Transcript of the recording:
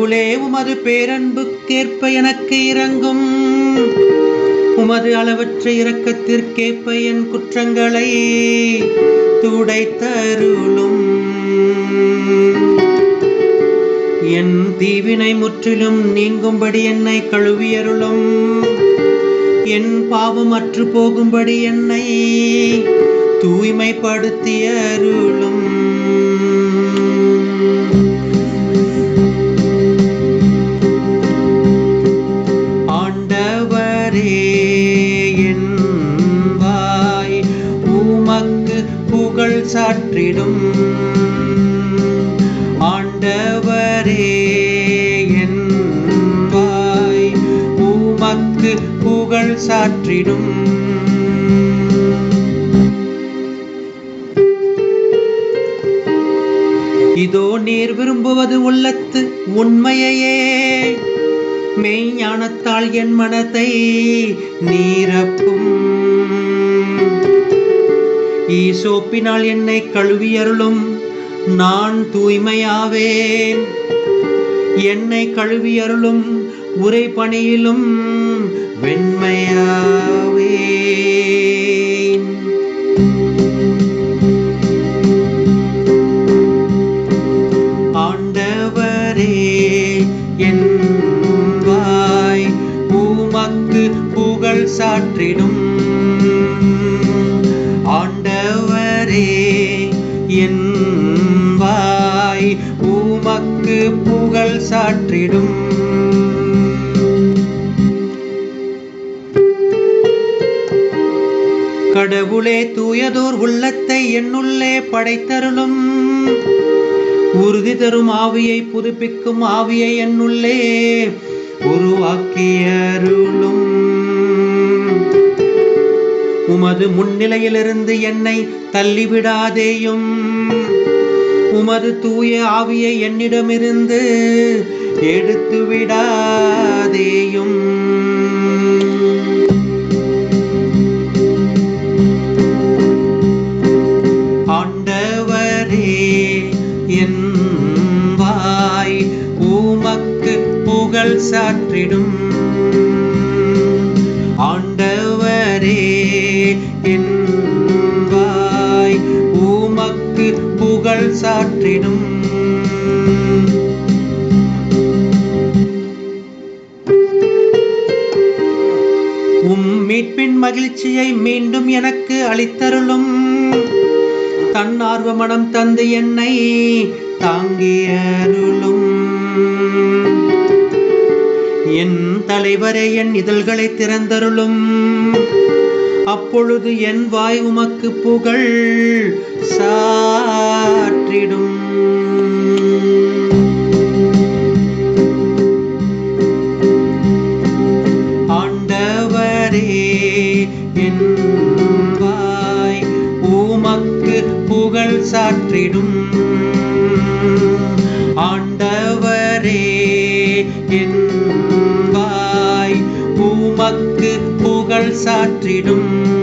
கடவுளே, உமது பேரன்புக்கேற்ப எனக்கு இரங்கும். உமது அளவற்ற இரக்கத்திற்கேற்ப என் குற்றங்களை துடைத்தருளும். என் தீவினை முற்றிலும் நீங்கும்படி என்னை கழுவியருளும். என் பாவம் அற்று போகும்படி என்னை தூய்மைப்படுத்தியருளும். ஆண்டவரே, என் வாய் உமக்கு புகழ் சாற்றிடும். ஆண்டவரே, என் வாய் உமக்கு புகழ் சாற்றிடும். இதோ நீர் விரும்புவது உள்ளத்து உண்மையையே. மெய்ஞானத்தால் என் மனத்தை நீரப்பும். ஈசோப்பினால் என்னை கழுவியருளும். நான் தூய்மையாவேன். என்னை கழுவியருளும். உரை பணியிலும் வெண்மையாவேன். ஆண்டவரே, என் வாய் உமக்கு புகழ் சாற்றிடும். ஆண்டவரே, என் வாய் உமக்கு புகழ் சாற்றிடும். கடவுளே, தூயதோர் உள்ளத்தை என்னுள்ளே படைத்தருளும். உறுதி தரும் ஆவியை, புதுப்பிக்கும் ஆவியை என்னுள்ளே உருவாக்கியருளும். உமது முன்னிலையிலிருந்து என்னை தள்ளிவிடாதேயும். உமது தூய ஆவியை என்னிடமிருந்து எடுத்து விடாதேயும். ஆண்டவரே, என் வாய் உமக்கு புகழ் சாற்றிடும். ஆண்டவரே, என் வாய் உமக்கு புகழ் சாற்றிடும். மீட்பின் மகிழ்ச்சியை மீண்டும் எனக்கு அளித்தருளும். தன்னார்வ மனம் தந்து என்னை தாங்கியருளும். என் தலைவரே, என் இதழ்களை திறந்தருளும். அப்பொழுது என் வாய் உமக்கு புகழ் சாற்றிடும். ஆண்டவரே, என் வாய் உமக்கு புகழ் சாற்றிடும். ஆண்டவரே, என் வாய் உமக்கு புகழ் சாற்றிடும்.